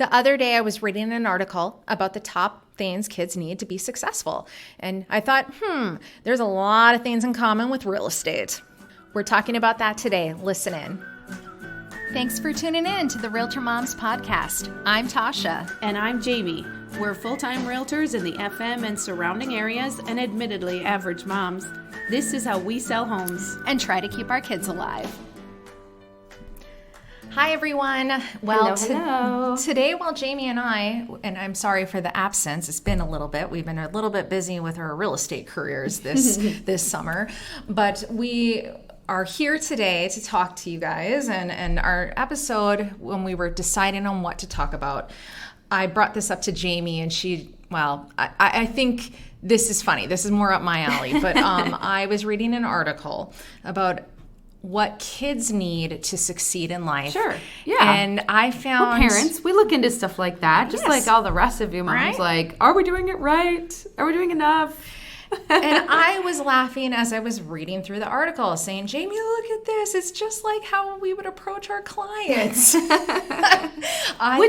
The other day, I was reading an article about the top things kids need to be successful. And I thought, there's a lot of things in common with real estate. We're talking about that today. Listen in. Thanks for tuning in to the Realtor Moms Podcast. I'm Tasha. And I'm Jamie. We're full-time realtors in the FM and surrounding areas and admittedly average moms. This is how we sell homes. And try to keep our kids alive. Hi, everyone. Well, hello. Today, while Jamie and I'm sorry for the absence, it's been a little bit. We've been a little bit busy with our real estate careers this summer, but we are here today to talk to you guys. And our episode, when we were deciding on what to talk about, I brought this up to Jamie, and I think this is funny. This is more up my alley, but I was reading an article about what kids need to succeed in life. Sure. Yeah. And I found... We're parents, we look into stuff like that, just like all the rest of you moms. Right? Like, are we doing it right? Are we doing enough? And I was laughing as I was reading through the article, saying, Jamie, look at this. It's just like how we would approach our clients. Which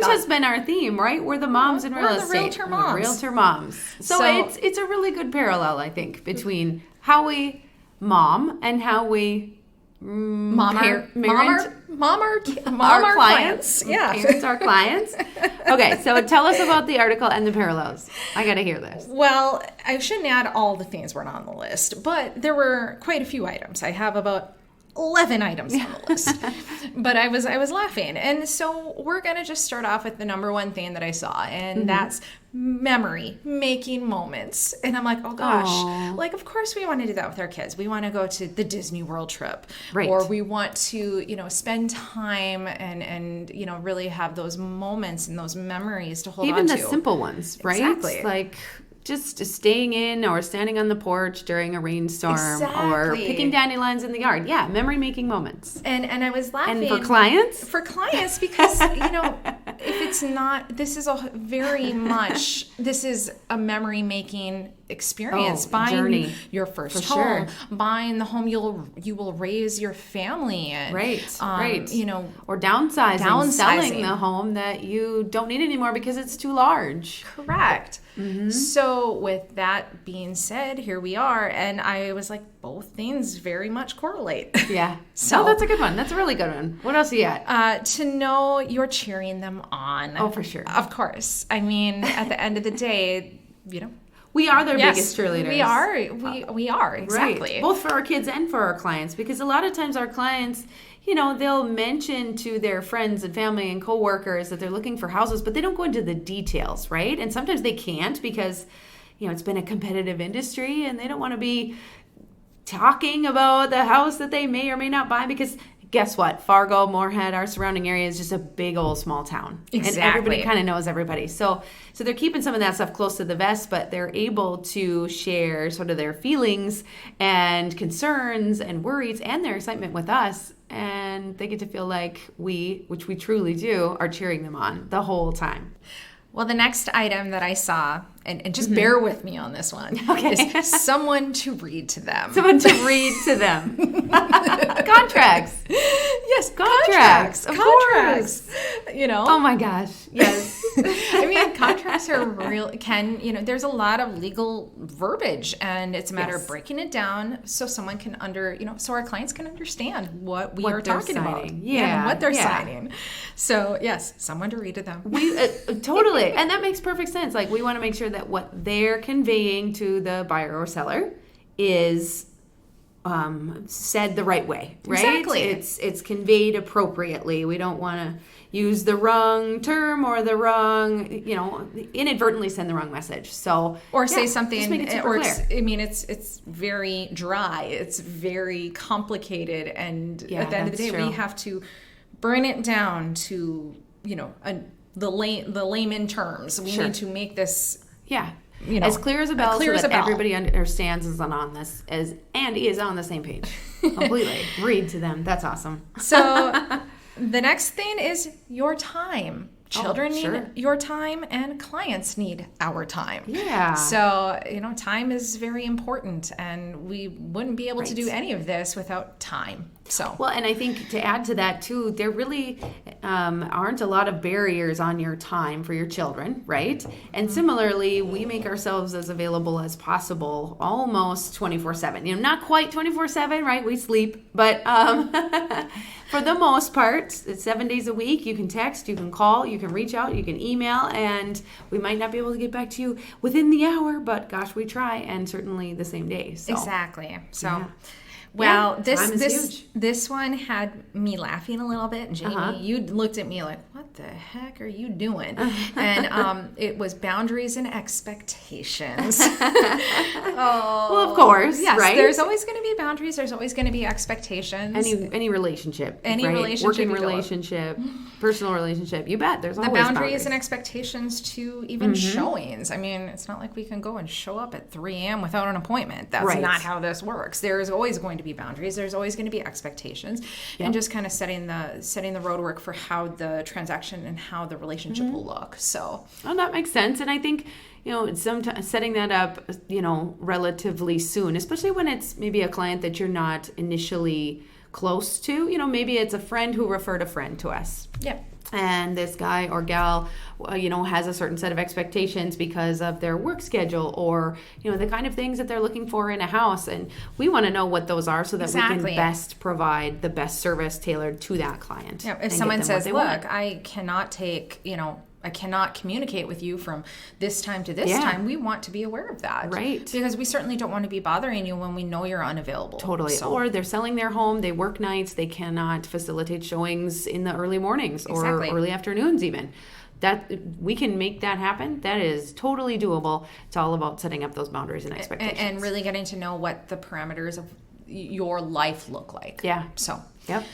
has been our theme, right? We're the moms in real estate. We're the realtor moms. Realtor moms. So it's a really good parallel, I think, between how we mom and how we... Mom our clients. Yeah. Parents our clients. Okay, so tell us about the article and the parallels. I got to hear this. Well, I shouldn't add all the things weren't on the list, but there were quite a few items. I have about 11 items on the list. But I was laughing. And so we're going to just start off with the number one thing that I saw, and that's memory making moments. And I'm like, oh gosh, like, of course we want to do that with our kids. We want to go to the Disney World trip, right? Or we want to, spend time and really have those moments and those memories to hold on to. Even the simple ones, right? Exactly. Like just staying in or standing on the porch during a rainstorm or picking dandelions in the yard. Yeah, memory-making moments. And I was laughing. And for clients? For clients, because, if it's not, this is this is a memory-making experience. Buying journey. Your first for home. Sure. Buying the home you will raise your family in. Right. Or downsizing. Selling the home that you don't need anymore because it's too large. Correct. Mm-hmm. So with that being said, here we are, and I was like, both things very much correlate. Yeah. So that's a good one. That's a really good one. What else you got? To know you're cheering them on. Oh, for sure. Of course. I mean, at the end of the day, we are their biggest cheerleaders. We are. We are. Exactly. Right. Both for our kids and for our clients, because a lot of times our clients, they'll mention to their friends and family and coworkers that they're looking for houses, but they don't go into the details, right? And sometimes they can't because, it's been a competitive industry and they don't want to be talking about the house that they may or may not buy, because guess what? Fargo, Moorhead, our surrounding area is just a big old small town. Exactly. And everybody kind of knows everybody. So they're keeping some of that stuff close to the vest, but they're able to share sort of their feelings and concerns and worries and their excitement with us. And they get to feel like which we truly do, are cheering them on the whole time. Well, the next item that I saw, and just bear with me on this one, is someone to read to them. Someone to read to them. Contracts. Yes, contracts. Of course. Oh my gosh. Yes. I mean, contracts are there's a lot of legal verbiage, and it's a matter of breaking it down so someone can so our clients can understand what we are talking about. Yeah. And what they're signing. So, yes, someone to read to them. We totally. And that makes perfect sense. Like, we want to make sure that what they're conveying to the buyer or seller is said the right way, right? Exactly. It's conveyed appropriately. We don't want to use the wrong term or the wrong, inadvertently send the wrong message. So or say something, just make it super clear. It's very dry. It's very complicated, and at the end of the day, we have to burn it down to the layman terms. We need to make this as clear as a bell, so that everybody understands and is on the same page completely. Read to them. That's awesome. So the next thing is your time. children sure. need your time and clients need our time. Yeah. So, time is very important, and we wouldn't be able to do any of this without time. So, well, and I think to add to that too, there really aren't a lot of barriers on your time for your children, right? And similarly, we make ourselves as available as possible, almost 24/7. Not quite 24/7, right? We sleep, but for the most part, it's 7 days a week. You can text, you can call, you can reach out, you can email, and we might not be able to get back to you within the hour, but gosh, we try, and certainly the same day. So. Exactly. So. Yeah. Well, Yeah, this one had me laughing a little bit. And Jamie, you looked at me like, what the heck are you doing? And it was boundaries and expectations. Well, of course, yes, right? There's always going to be boundaries. There's always going to be expectations. Any relationship. Any right? relationship. Working relationship, personal relationship. You bet. There's always boundaries and expectations to even showings. I mean, it's not like we can go and show up at 3 a.m. without an appointment. That's not how this works. There is always going to be boundaries. There's always going to be expectations, and just kind of setting the roadwork for how the transaction and how the relationship will look. So, well, that makes sense, and I think sometimes setting that up, relatively soon, especially when it's maybe a client that you're not initially close to. Maybe it's a friend who referred a friend to us. Yeah. And this guy or gal, has a certain set of expectations because of their work schedule or, the kind of things that they're looking for in a house. And we want to know what those are so that we can best provide the best service tailored to that client. Yeah, if someone says, look, I cannot I cannot communicate with you from this time to this time, we want to be aware of that. Right. Because we certainly don't want to be bothering you when we know you're unavailable. Totally. So. Or they're selling their home, they work nights, they cannot facilitate showings in the early mornings or early afternoons even. That we can make that happen. That is totally doable. It's all about setting up those boundaries and expectations. And really getting to know what the parameters of your life look like. Yeah. So. Yep.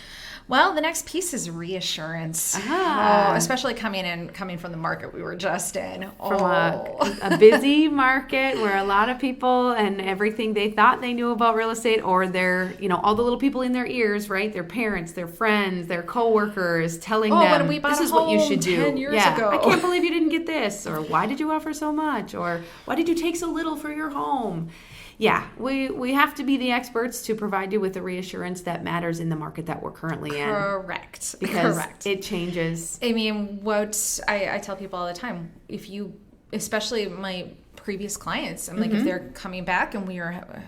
Well, the next piece is reassurance. Especially coming from the market we were just in. From a busy market where a lot of people and everything they thought they knew about real estate, or their, all the little people in their ears, right? Their parents, their friends, their coworkers telling them, when we bought this is what you should do. 10 years ago. I can't believe you didn't get this. Or why did you offer so much? Or why did you take so little for your home? Yeah, we have to be the experts to provide you with the reassurance that matters in the market that we're currently in. Correct. Because it changes. I mean, what I tell people all the time, especially my previous clients, I'm like, if they're coming back and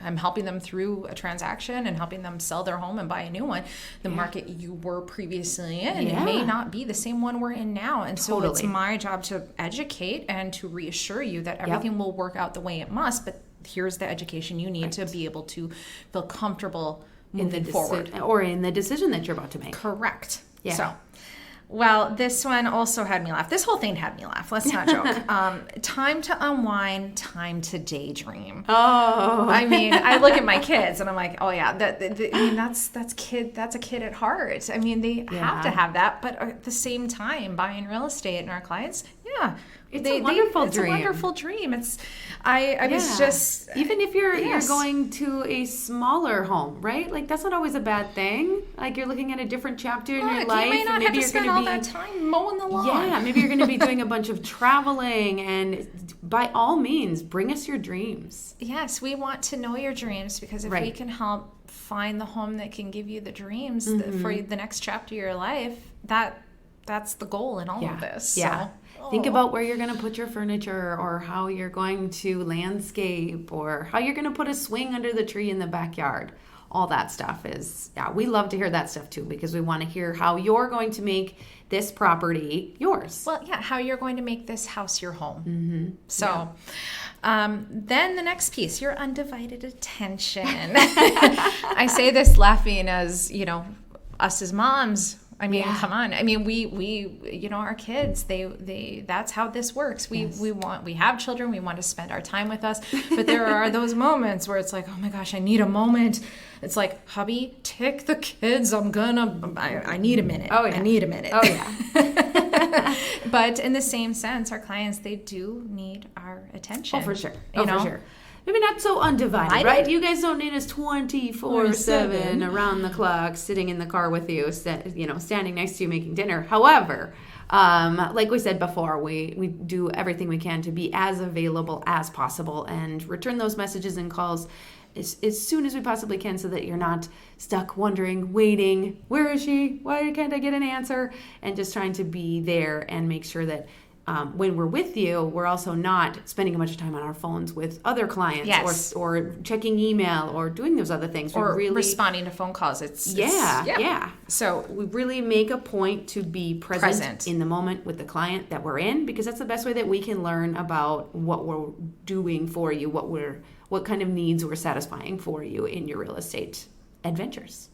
I'm helping them through a transaction and helping them sell their home and buy a new one, the market you were previously in may not be the same one we're in now. And so it's my job to educate and to reassure you that everything will work out the way it must, but here's the education you need to be able to feel comfortable moving forward. Or in the decision that you're about to make. Correct. Yeah. So, well, this one also had me laugh. This whole thing had me laugh. Let's not joke. Time to unwind, time to daydream. Oh. I mean, I look at my kids and I'm like, oh yeah, that's a kid at heart. I mean, they have to have that, but at the same time, buying real estate and our clients, it's a wonderful dream. It's a wonderful dream. I was just, even if you're going to a smaller home, right? Like that's not always a bad thing. Like you're looking at a different chapter in your life. You may not and maybe have to you're spend all that time mowing the lawn. Yeah, maybe you're going to be doing a bunch of traveling, and by all means, bring us your dreams. Yes, we want to know your dreams, because if we can help find the home that can give you the dreams for the next chapter of your life, that's the goal in all of this. Yeah. So. Think about where you're going to put your furniture, or how you're going to landscape, or how you're going to put a swing under the tree in the backyard. All that stuff is, we love to hear that stuff too, because we want to hear how you're going to make this property yours. Well, how you're going to make this house your home. Mm-hmm. So then the next piece, your undivided attention. I say this laughing as, us as moms. I mean, come on. I mean, we our kids, they that's how this works. We have children, we want to spend our time with us, but there are those moments where it's like, oh my gosh, I need a moment. It's like, hubby, take the kids. I need a minute. Oh yeah. I need a minute. Oh yeah. But in the same sense, our clients, they do need our attention. Oh, for sure. For sure. Maybe not so undivided, right? You guys don't need us 24/7 around the clock, sitting in the car with you, standing next to you making dinner. However, Like we said before, we do everything we can to be as available as possible and return those messages and calls as soon as we possibly can, so that you're not stuck wondering, waiting, where is she? Why can't I get an answer? And just trying to be there and make sure that when we're with you, we're also not spending a bunch of time on our phones with other clients, Yes. or checking email or doing those other things. Or we really, responding to phone calls. yeah. So We really make a point to be present in the moment with the client that we're in, because that's the best way that we can learn about what we're doing for you, what kind of needs we're satisfying for you in your real estate adventures.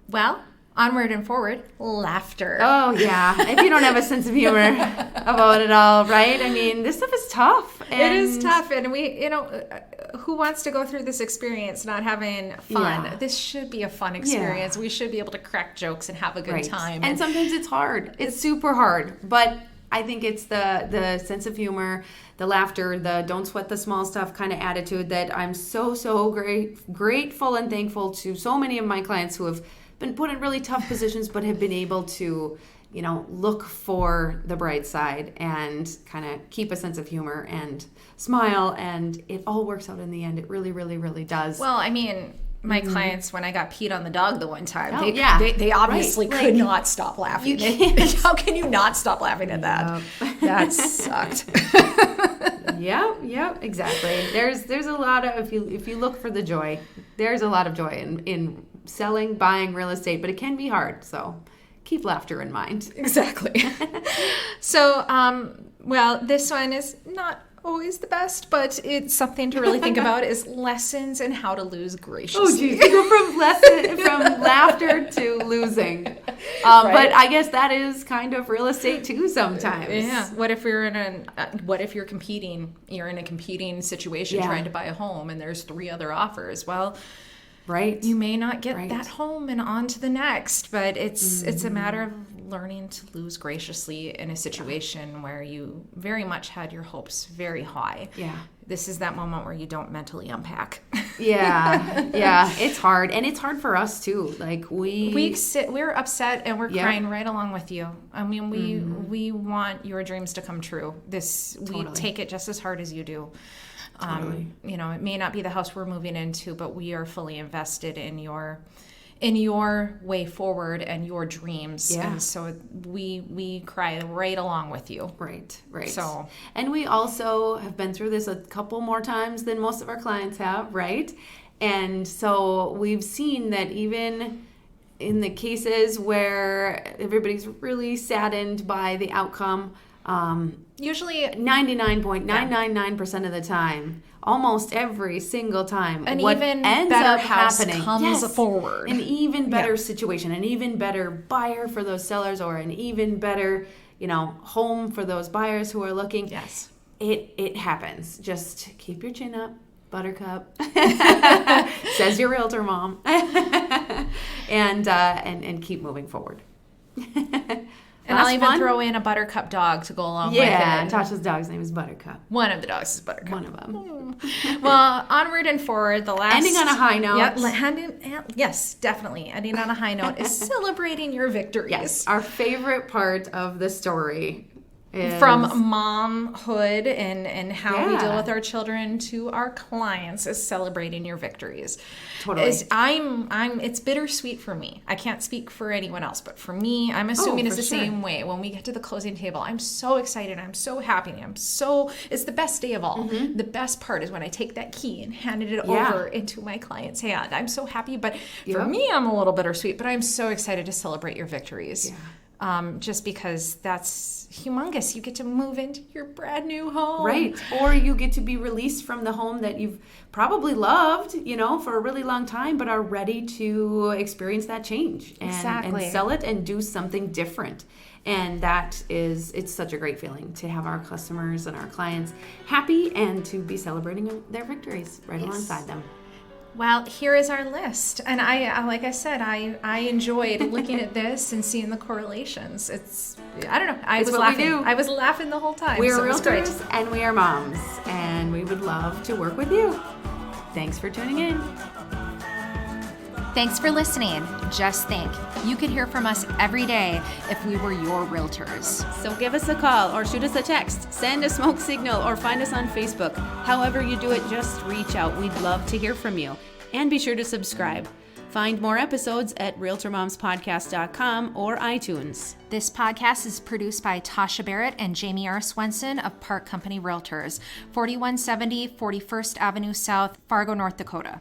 well, onward and forward, laughter. Oh, yeah. If you don't have a sense of humor about it all, right? I mean, this stuff is tough. It is tough, and who wants to go through this experience not having fun? Yeah. This should be a fun experience. We should be able to crack jokes and have a good time. And sometimes it's hard. It's super hard. But I think it's the sense of humor, the laughter, the don't sweat the small stuff kind of attitude that I'm so grateful and thankful to so many of my clients who have been put in really tough positions, but have been able to, look for the bright side and kind of keep a sense of humor and smile, and it all works out in the end. It really, really, really does. Well, I mean, my clients, when I got peed on the dog the one time, Oh, they obviously right. could not stop laughing. How can you not stop laughing at that? Yep. That sucked. Yep, exactly. There's a lot of, if you look for the joy, there's a lot of joy in selling, buying real estate, but it can be hard. So keep laughter in mind. Exactly. So, well, this one is not always the best, but it's something to really think about, is lessons in how to lose graciously. Oh, geez. You go from laughter to losing. Right. But I guess that is kind of real estate too sometimes. Yeah. What if you're competing? You're in a competing situation trying to buy a home, and there's 3 other offers. Well, right. you may not get that home and on to the next, but it's a matter of learning to lose graciously in a situation where you very much had your hopes very high. Yeah. This is that moment where you don't mentally unpack. Yeah. It's hard. And it's hard for us too. Like we're upset and we're Yeah. crying right along with you. I mean, we want your dreams to come true. We take it just as hard as you do. Totally. It may not be the house we're moving into, but we are fully invested in your way forward and your dreams. Yeah. And so we cry right along with you. Right. So, and we also have been through this a couple more times than most of our clients have, right? And so we've seen that even in the cases where everybody's really saddened by the outcome, usually 99.999% of the time, almost every single time, an what even ends better up house happening comes forward. an even better situation, an even better buyer for those sellers, or an even better home for those buyers who are looking. Yes, it happens. Just keep your chin up, buttercup, says your realtor mom. and keep moving forward. and I'll even throw in a buttercup dog to go along with it. Yeah, Tasha's dog's name is Buttercup. One of the dogs is Buttercup. One of them. Well, onward and forward. The last Ending on a high note. Yes, definitely. Ending on a high note is celebrating your victories. Yes, our favorite part of the story is from momhood and how we Yeah. deal with our children to our clients is celebrating your victories. Totally. It's bittersweet for me. I can't speak for anyone else, but for me, I'm assuming it's for the sure. same way. When we get to the closing table, I'm so excited. I'm so happy. It's the best day of all. Mm-hmm. The best part is when I take that key and handed it Yeah. over into my client's hand. I'm so happy, but for Yep. me, I'm a little bittersweet, but I'm so excited to celebrate your victories. Yeah. Just because that's humongous. You get to move into your brand new home. Right. Or you get to be released from the home that you've probably loved, for a really long time, but are ready to experience that change and sell it and do something different. And it's such a great feeling to have our customers and our clients happy and to be celebrating their victories right alongside them. Well, here is our list. And like I said, I enjoyed looking at this and seeing the correlations. I don't know. I was laughing. I was laughing the whole time. We're so it was great. realtors and we are moms, and we would love to work with you. Thanks for tuning in. Thanks for listening. Just think, you could hear from us every day if we were your realtors. So give us a call or shoot us a text, send a smoke signal, or find us on Facebook. However you do it, just reach out. We'd love to hear from you. And be sure to subscribe. Find more episodes at RealtorMomsPodcast.com or iTunes. This podcast is produced by Tasha Barrett and Jamie R. Swenson of Park Company Realtors, 4170 41st Avenue South, Fargo, North Dakota.